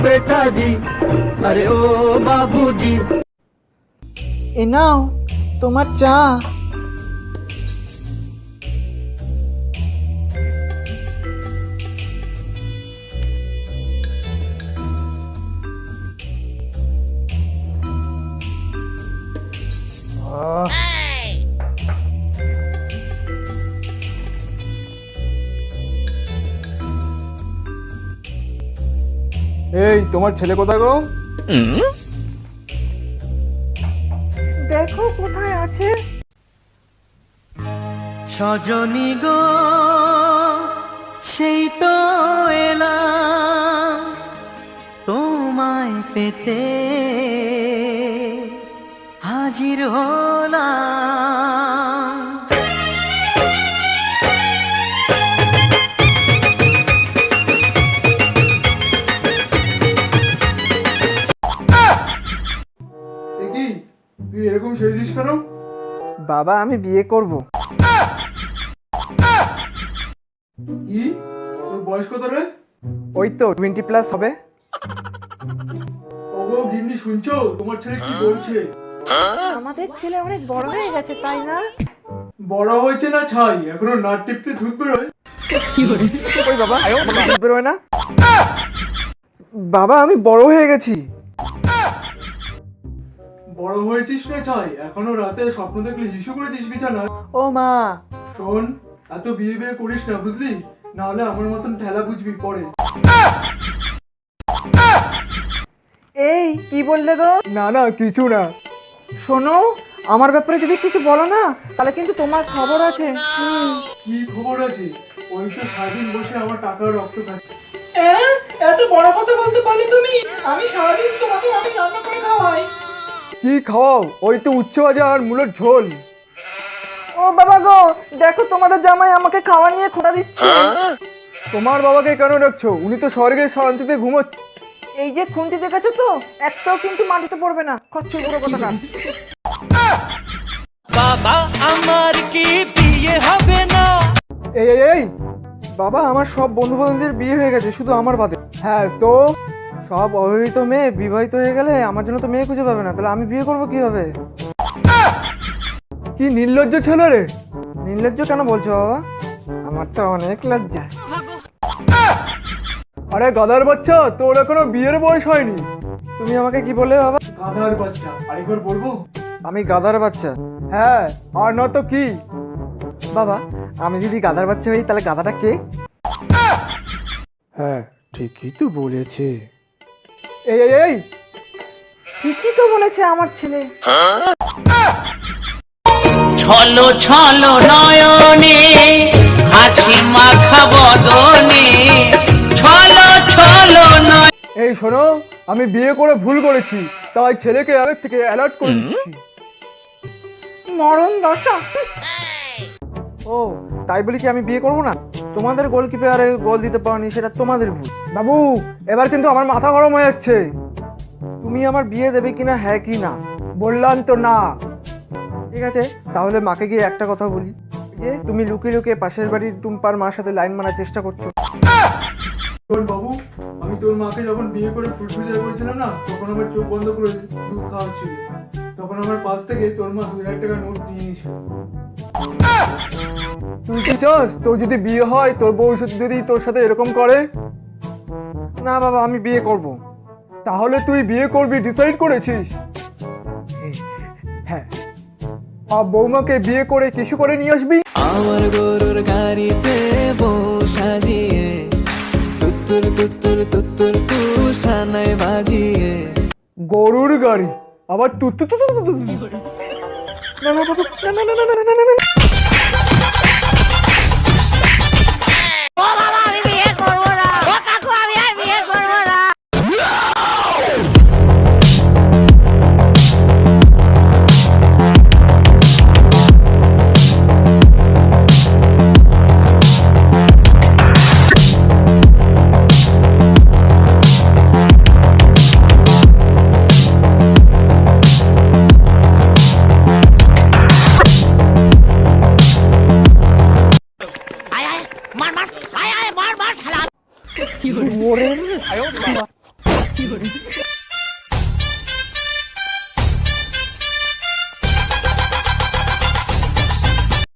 बेटा जी अरे ओ बाबूजी। এ নাও তোমার চা। এই তোমার ছেলে কোথায় গো? দেখো কোথায় আছে। সজনী গো সেই তো এলাম তোমায় পেতে হাজির হলাম। কি তুই এরকম সেজেছিস কেন? বাবা আমি বিয়ে করব। কি তোর বয়স কত রে? ওই তো 20+ হবে। ওগো গিন্নি শুনছো তোমার ছেলে কি বলছে? আমাদের ছেলে অনেক বড় হয়ে গেছে তাই না? বড় হয়েছে না ছাই, এখনো নাট টিপতে ধুত বেরোয়। ওই বাবা আমাকে দুধ বেরোয় না। বাবা আমি বড় হয়ে গেছি। বড় হয়েছিস না ছাই, এখনো রাতে স্বপ্ন দেখলে হিসু করে দিস বিছানা। ও মা শোন এত বিয়ে বিয়ে করিস না বুঝলি, নাহলে আমার মতন ঠেলা বুঝবি পরে। এই কি বললে গো? না না কিছু না। শোনো আমার ব্যাপারে যদি কিছু বলো না তাহলে কিন্তু তোমার খবর আছে। কি খবর আছে? ওই তো সারাদিন বসে আমার টাকা রক্ত খাচ্ছে। এত বড় কথা বলতে পারলে তুমি? আমি সারাদিন তোমাকে আমি রান্না করে খাওয়াই। কি খাওয়াও? ওই তো উচ্চ ভাজা আর মূলের ঝোল। ও বাবা গো দেখো তোমাদের জামাই আমাকে খাওয়া নিয়ে খোঁটা দিচ্ছে। তোমার বাবাকে কেন ডাকছো? উনি তো স্বর্গের শান্তিতে ঘুমোচ্ছে। এই যে খুন্তি দেখেছো তো একটাও কিন্তু মাটিতে পড়বে না। খচ্চর পুরো কথাটা। বাবা আমার কি বিয়ে হবে না? এই এই এই বাবা আমার সব বন্ধু বান্ধবদের বিয়ে হয়ে গেছে শুধু আমার বাদে। হ্যাঁ তো সব অবিবাহিত মেয়ে বিবাহিত হয়ে গেলে আমার জন্য তো মেয়ে খুঁজে পাবে না, তাহলে আমি বিয়ে করবো কিভাবে? কি নির্লজ্জ ছেলে রে। নির্লজ্জ কেন বলছো বাবা? আমার তো অনেক লজ্জা। আরে গাধার বাচ্চা, তোর এখনো বিয়ের বয়স হয়নি। তুমি আমাকে কি বললে বাবা? গাধার বাচ্চা আরেকবার বলবো? আমি গাধার বাচ্চা? হ্যাঁ আর না তো কি। বাবা আমি যদি গাধার বাচ্চা হই তাহলে গাধাটা কে? হ্যাঁ ঠিকই তো বলেছে। এই এই এই ঠিকই তো বলেছে আমার ছেলে। ছলো ছলো নয়নে হাসি মাখা বদনে ছলো ছলো নয়। এই শোনো, আমি বিয়ে করে ভুল করেছি, তাই ছেলেকে আগের থেকে অ্যালার্ট করে দিচ্ছি। মরণ দশা। ও তাই বলি কি আমি বিয়ে করবো না? তোমাদের গোলকিপারে গোল দিতে পারোনি সেটা তোমাদের ভুল। বাবু এবার কিন্তু আমার মাথা গরম হয়ে যাচ্ছে। তুমি আমার বিয়ে দেবে কিনা হ্যাঁ কি না? বললাম তো না। ঠিক আছে তাহলে মাকে গিয়ে একটা কথা বলি যে তুমি লুকিয়ে লুকিয়ে পাশের বাড়ির টুম্পার মার সাথে লাইন মারার চেষ্টা করছো। শোন বাবু, আমি তোর মাকে যখন বিয়ে করে ফুলফুলিয়া করেছিলাম না, তখন আমার চোখ বন্ধ করে দুধ খাওয়াচ্ছিল। তখন আমার পাশ থেকে তোর মা 2000 টাকা নোট নিয়ে নিয়েছিল। তুই কি চাস তোর যদি বিয়ে হয় তোর বউ যদি তোর সাথে এরকম করে? না বাবা আমি বিয়ে করব। তাহলে তুই বিয়ে করবি ডিসাইড করেছিস? হ্যাঁ। আর বৌমাকে বিয়ে করে কিছু করে নিয়ে আসবি? আমার গরুর গাড়িতে বউ সাজিয়ে তুত্তুর তুত্তুর তুত্তুর তুষানায় বাজিয়ে। গরুর গাড়ি আবার তু তু তু তু তু তু। না না বাবা না না না না না না না। মোড়ের